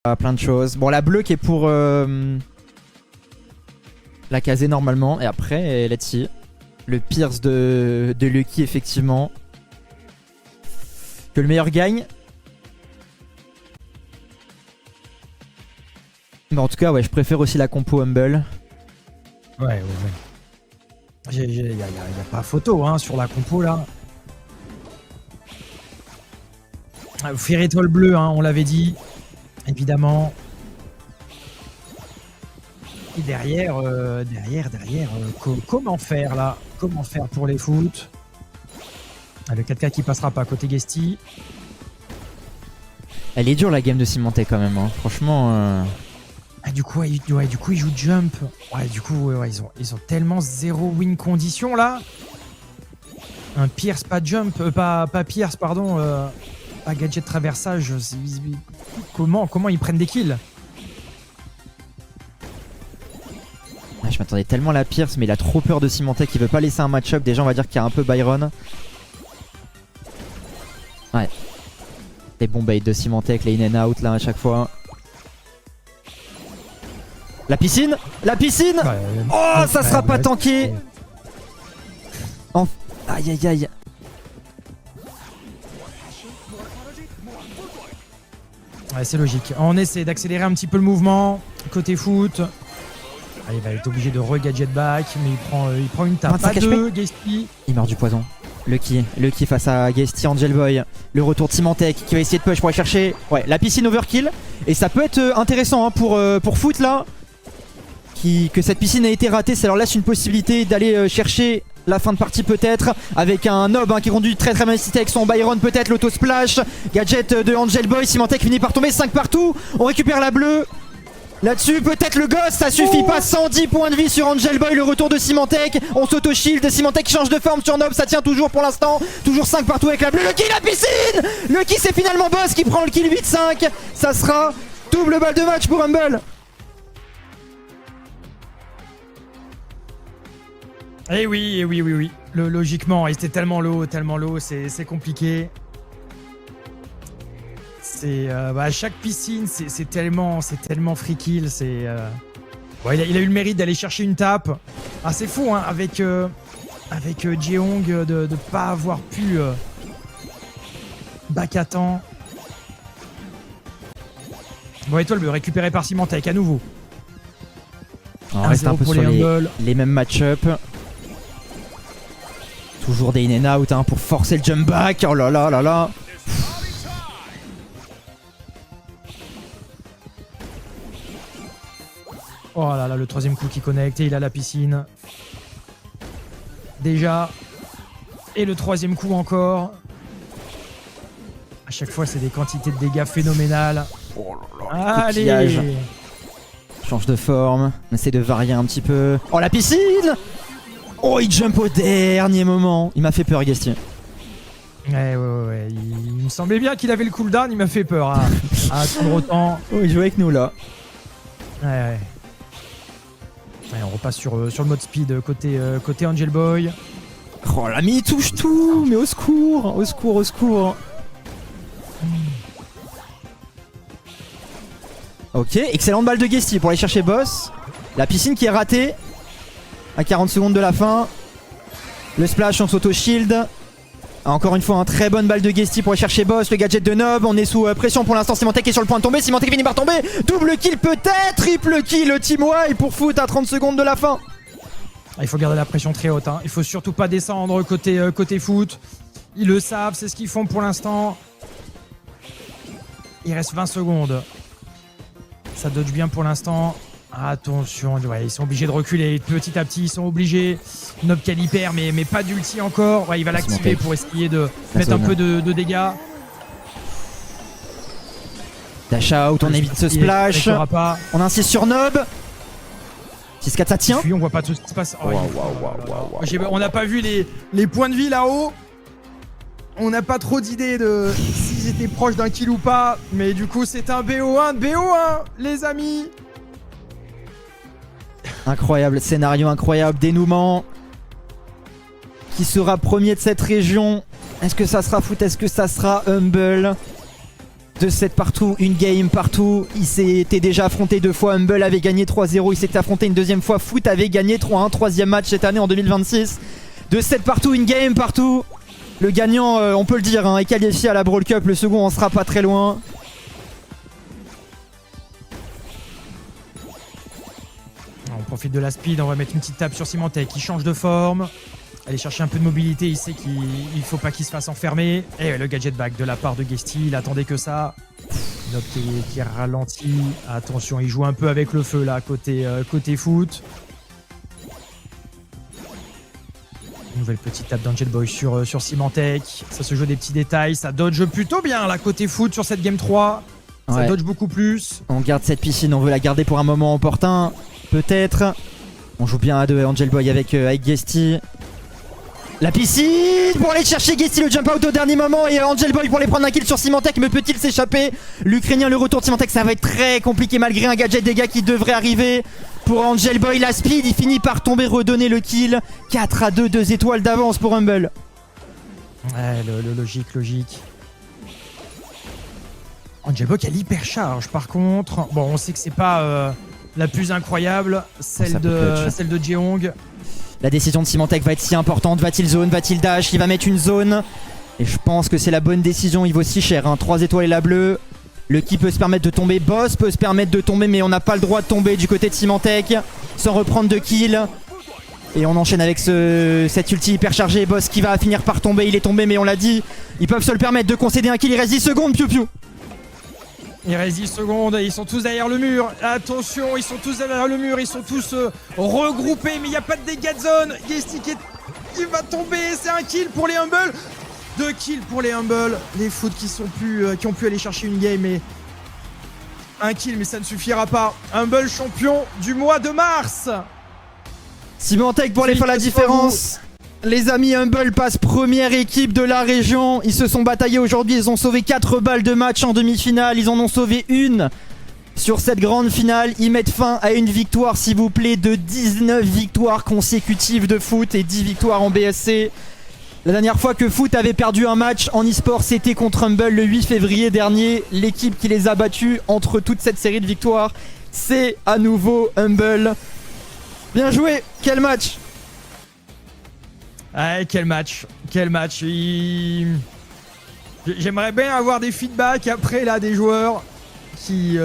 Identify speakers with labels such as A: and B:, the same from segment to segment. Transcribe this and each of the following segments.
A: plein de choses. Bon, la bleue qui est pour la caser normalement. Et après, let's see. Le Pierce de Lucky, effectivement. Que le meilleur gagne. Mais en tout cas, ouais, je préfère aussi la compo Humble.
B: Ouais. Il n'y a pas photo hein, sur la compo là. Fear étoile bleue, hein, on l'avait dit. Évidemment. Et derrière, comment faire là? Comment faire pour les foot? Le 4K qui passera pas côté Guesty.
A: Elle est dure la game de Symantec quand même, hein. Franchement.
B: Du coup, ils jouent jump. Ouais, du coup, ils ont tellement zéro win condition là. Un Pierce, pas jump, pas Pierce, pardon. Pas gadget traversage. Comment ils prennent des kills?
A: Je m'attendais tellement à la Pierce, mais il a trop peur de Symantec. Il veut pas laisser un match-up. Déjà, on va dire qu'il y a un peu Byron. Ouais. Les bons baits de Symantec, les in and out là à chaque fois. La piscine! La piscine! Ouais, oh, ça sera pas tanké! Aïe aïe aïe.
B: Ouais, c'est logique. On essaie d'accélérer un petit peu le mouvement. Côté foot. Ah, il va être obligé de re-gadget back, mais il prend une tape. Pas deux, Guesty.
A: Il meurt du poison. Lucky face à Guesty, Angel Boy. Le retour de Symantec qui va essayer de push pour aller chercher la piscine overkill. Et ça peut être intéressant hein, pour foot là. Que cette piscine a été ratée, ça leur laisse une possibilité d'aller chercher la fin de partie peut-être. Avec un Nob hein, qui conduit très bien avec son Byron peut-être, l'auto-splash. Gadget de Angel Boy, Symantec finit par tomber, 5 partout. On récupère la bleue. Là-dessus, peut-être le Ghost, ça suffit pas. 110 points de vie sur Angel Boy, le retour de Symantec. On s'auto-shield, Symantec change de forme sur Nob, ça tient toujours pour l'instant. Toujours 5 partout avec la bleue. Le kill, la piscine. Le kill, c'est finalement Boss qui prend le kill 8-5. Ça sera double balle de match pour Humble.
B: Eh oui. Logiquement, il était tellement low, c'est compliqué. Chaque piscine, c'est tellement free kill. Il a eu le mérite d'aller chercher une tape. Ah, c'est fou, hein, avec Jeong de pas avoir pu back à temps. Bon, étoile récupéré par Symantec à nouveau.
A: On reste un peu sur les mêmes match-up. Toujours des in and out hein, pour forcer le jump back. Oh là là là là.
B: Oh là là, le troisième coup qui connecte et il a la piscine. Déjà. Et le troisième coup encore. À chaque fois, c'est des quantités de dégâts phénoménales.
A: Oh là là,
B: allez.
A: Change de forme. On essaie de varier un petit peu. Oh, la piscine! Oh, il jump au dernier moment. Il m'a fait peur, Guesty.
B: Ouais. Il me semblait bien qu'il avait le cooldown. Il m'a fait peur. Pour autant.
A: Oh, il joue avec nous là.
B: Ouais. On repasse sur le mode speed côté Angel Boy.
A: Oh là, mais il touche tout. Mais au secours. Au secours. Ok, excellente balle de Guesty pour aller chercher Boss. La piscine qui est ratée. À 40 secondes de la fin. Le splash, on s'auto-shield. Encore une fois, une très bonne balle de Guesty pour aller chercher Boss. Le gadget de Nob. On est sous pression pour l'instant. Symantec est sur le point de tomber. Symantec finit par tomber. Double kill peut-être. Triple kill Team Y pour foot à 30 secondes de la fin.
B: Il faut garder la pression très haute. Hein. Il faut surtout pas descendre côté foot. Ils le savent. C'est ce qu'ils font pour l'instant. Il reste 20 secondes. Ça dodge bien pour l'instant. Attention, ils sont obligés de reculer petit à petit, ils sont obligés. Nob caliper, mais pas d'ulti encore. Ouais, il va l'activer pour essayer de mettre un peu de dégâts.
A: Dash out, on évite ce splash. On insiste sur Nob. 6-4, ça tient.
B: On voit pas tout ce qui se passe. On n'a pas vu les points de vie là-haut. On n'a pas trop d'idées de s'ils étaient proches d'un kill ou pas. Mais du coup, c'est un BO1 les amis.
A: Incroyable, scénario incroyable, dénouement. Qui sera premier de cette région? Est-ce que ça sera foot? Est-ce que ça sera Humble? 2-7 partout, une game partout. Il s'était déjà affronté 2 fois. Humble avait gagné 3-0. Il s'était affronté une deuxième fois. Foot avait gagné 3-1. Troisième match cette année en 2026. 2-7 partout, une game partout. Le gagnant, on peut le dire, hein, est qualifié à la Brawl Cup. Le second en sera pas très loin.
B: On profite de la speed, on va mettre une petite tape sur Symantec qui change de forme. Aller chercher un peu de mobilité, il sait qu'il faut pas qu'il se fasse enfermer. Et le gadget back de la part de Guesty, il attendait que ça. Nob qui ralentit. Attention, il joue un peu avec le feu là, côté foot. Nouvelle petite tape d'Angel Boy sur Symantec. Ça se joue des petits détails, ça dodge plutôt bien là, côté foot sur cette game 3. Ça
A: Ouais.
B: dodge beaucoup plus.
A: On garde cette piscine, on veut la garder pour un moment opportun. Peut-être. On joue bien à deux, Angel Boy avec Guesty. La piscine pour aller chercher Guesty, le jump out au dernier moment. Et Angel Boy pour aller prendre un kill sur Symantec. Mais peut-il s'échapper? L'Ukrainien, le retour de Symantec, ça va être très compliqué malgré un gadget des gars qui devrait arriver. Pour Angel Boy, la speed, il finit par tomber, redonner le kill. 4-2, 2 étoiles d'avance pour Humble.
B: Ouais, le logique. Angel Boy a l'hypercharge par contre. Bon, on sait que c'est pas la plus incroyable, celle de Jeong.
A: La décision de Symantec va être si importante. Va-t-il zone? Va-t-il dash? Il va mettre une zone. Et je pense que c'est la bonne décision. Il vaut si cher, hein. 3 étoiles et la bleue. Le qui peut se permettre de tomber. Boss peut se permettre de tomber, mais on n'a pas le droit de tomber du côté de Symantec sans reprendre de kill. Et on enchaîne avec cette ulti hyper chargée. Boss qui va finir par tomber. Il est tombé, mais on l'a dit, ils peuvent se le permettre de concéder un kill. Il reste 10 secondes. Piu piu.
B: Il reste 10 secondes, ils sont tous derrière le mur. Attention, ils sont tous derrière le mur, ils sont tous regroupés, mais il n'y a pas de dégâts de zone. Guesty qui va tomber, c'est un kill pour les Humble. 2 kills pour les Humble. Les Foot qui ont pu aller chercher une game, mais un kill, mais ça ne suffira pas. Humble champion du mois de mars.
A: Symantec pour aller faire la différence. Les amis, Humble passe première équipe de la région. Ils se sont bataillés aujourd'hui. Ils ont sauvé 4 balles de match en demi-finale. Ils en ont sauvé une sur cette grande finale. Ils mettent fin à une victoire, s'il vous plaît, de 19 victoires consécutives de Foot et 10 victoires en BSC. La dernière fois que Foot avait perdu un match en e-sport, c'était contre Humble le 8 février dernier. L'équipe qui les a battus entre toute cette série de victoires, c'est à nouveau Humble. Bien joué, quel match!
B: Ouais, quel match. J'aimerais bien avoir des feedbacks après là des joueurs qui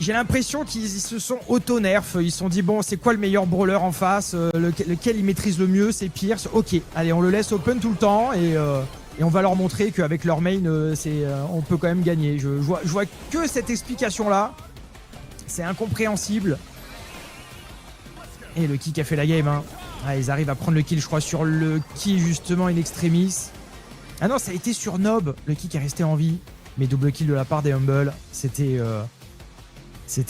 B: j'ai l'impression qu'ils se sont auto-nerf. Ils se sont dit bon, c'est quoi le meilleur brawler en face, lequel ils maîtrisent le mieux, c'est Pierce. Ok, allez, on le laisse open tout le temps et on va leur montrer qu'avec leur main on peut quand même gagner. Je vois que cette explication là. C'est incompréhensible. Et le kick a fait la game, hein. Ah, ils arrivent à prendre le kill, je crois, sur le kill justement in extremis. Ah non, ça a été sur Nob. Le kick est resté en vie. Mais double kill de la part des Humble. C'était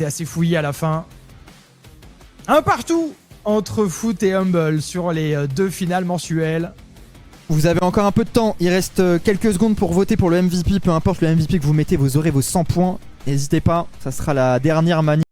B: assez fouillis à la fin. Un partout entre Foot et Humble sur les 2 finales mensuelles.
A: Vous avez encore un peu de temps. Il reste quelques secondes pour voter pour le MVP. Peu importe le MVP que vous mettez, vous aurez vos 100 points. N'hésitez pas, ça sera la dernière manière